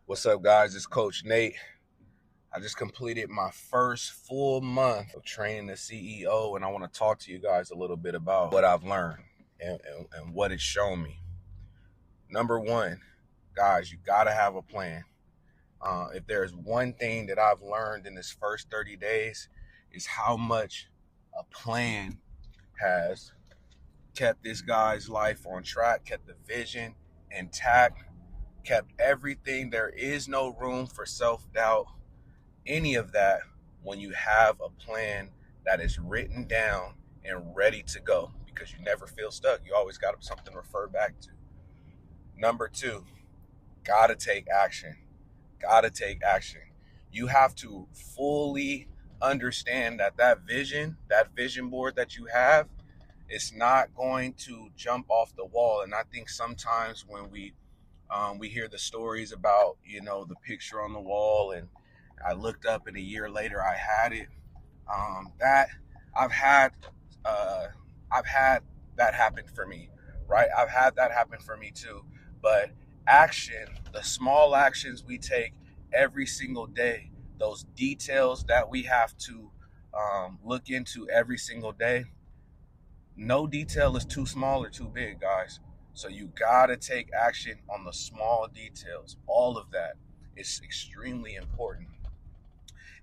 What's up, guys? It's Coach Nate. I just completed my first full month of training the CEO, and I want to talk to you guys a little bit about what I've learned and what it's shown me. Number one, guys, you got to have a plan. If there's one thing that I've learned in this first 30 days is how much a plan has kept this guy's life on track, kept the vision intact, kept everything. There is no room for self-doubt, any of that, when you have a plan that is written down and ready to go, because you never feel stuck. You always got something to refer back to. Number two, gotta take action. Gotta take action. You have to fully understand that vision board that you have, it's not going to jump off the wall. And I think sometimes when we hear the stories about, the picture on the wall, and I looked up and a year later I had it. That I've had that happen for me, right? I've had that happen for me too. But action, the small actions we take every single day, those details that we have to look into every single day, no detail is too small or too big, guys. So you gotta take action on the small details. All of that is extremely important.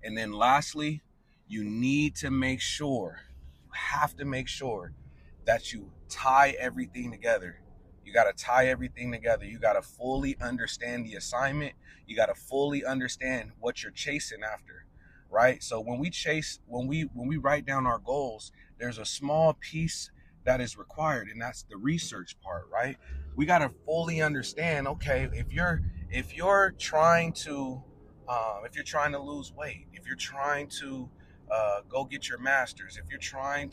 And then lastly, you need to make sure, you have to make sure that you tie everything together. You got to tie everything together. You got to fully understand the assignment. You got to fully understand what you're chasing after, right? So when we write down our goals, there's a small piece that is required, and that's the research part, right? We got to fully understand, okay, if you're trying to lose weight, if you're trying to go get your master's, if you're trying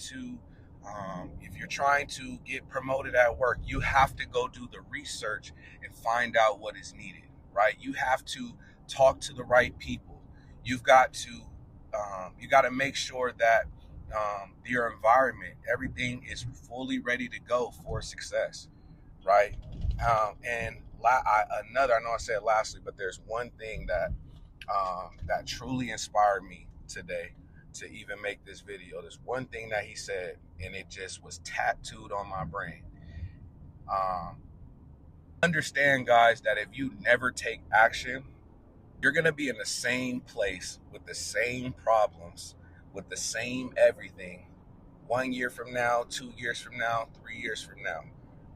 to get promoted at work, you have to go do the research and find out what is needed, right? You have to talk to the right people. You got to make sure that your environment, everything is fully ready to go for success, right? I know I said lastly, but there's one thing that truly inspired me today to even make this video. There's one thing that he said, and it just was tattooed on my brain. Understand, guys, that if you never take action, you're going to be in the same place with the same problems, with the same everything 1 year from now, 2 years from now, 3 years from now.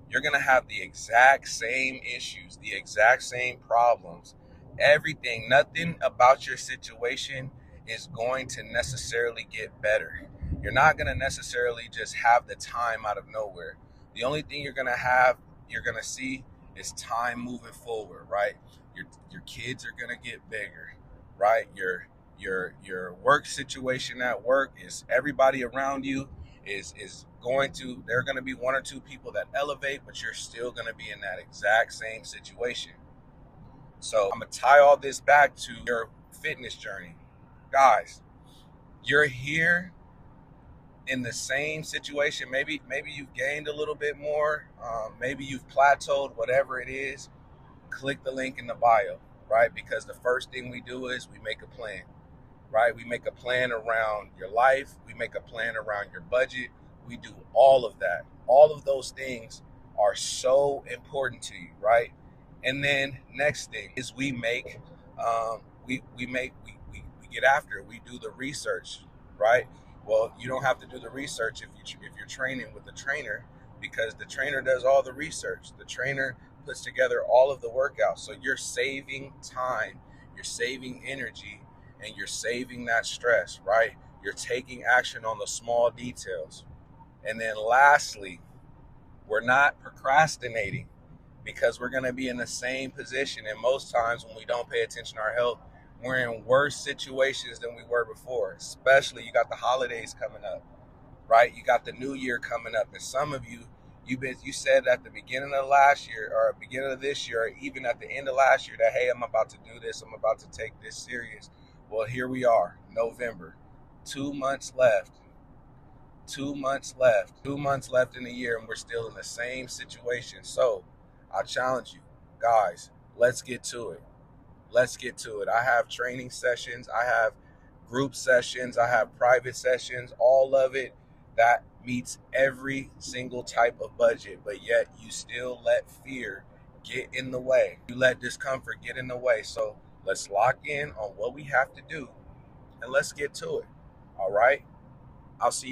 You're going to have the exact same issues, the exact same problems, everything. Nothing about your situation is going to necessarily get better. You're not going to necessarily just have the time out of nowhere. The only thing you're going to see is time moving forward, right? Your kids are going to get bigger, right? Your work situation at work is, everybody around you is there are going to be one or two people that elevate, but you're still going to be in that exact same situation. So I'm going to tie all this back to your fitness journey. Guys, you're here in the same situation. Maybe you've gained a little bit more. Maybe you've plateaued, whatever it is. Click the link in the bio, right? Because the first thing we do is we make a plan, right? We make a plan around your life. We make a plan around your budget. We do all of that. All of those things are so important to you, right? And then next thing is we get after it. We do the research, right? Well, you don't have to do the research if you're training with a trainer, because the trainer does all the research. The trainer puts together all of the workouts. So you're saving time, you're saving energy, and you're saving that stress, right? You're taking action on the small details. And then lastly, we're not procrastinating, because we're going to be in the same position. And most times when we don't pay attention to our health, we're in worse situations than we were before. Especially, you got the holidays coming up, right? You got the new year coming up. And some of you said at the beginning of last year, or beginning of this year, or even at the end of last year, that, hey, I'm about to do this. I'm about to take this serious. Well, here we are, November, 2 months left. 2 months left. 2 months left in the year, and we're still in the same situation. So I challenge you, guys, let's get to it. Let's get to it. I have training sessions, I have group sessions, I have private sessions, all of it that meets every single type of budget, but yet you still let fear get in the way. You let discomfort get in the way. So let's lock in on what we have to do and let's get to it. All right. I'll see you.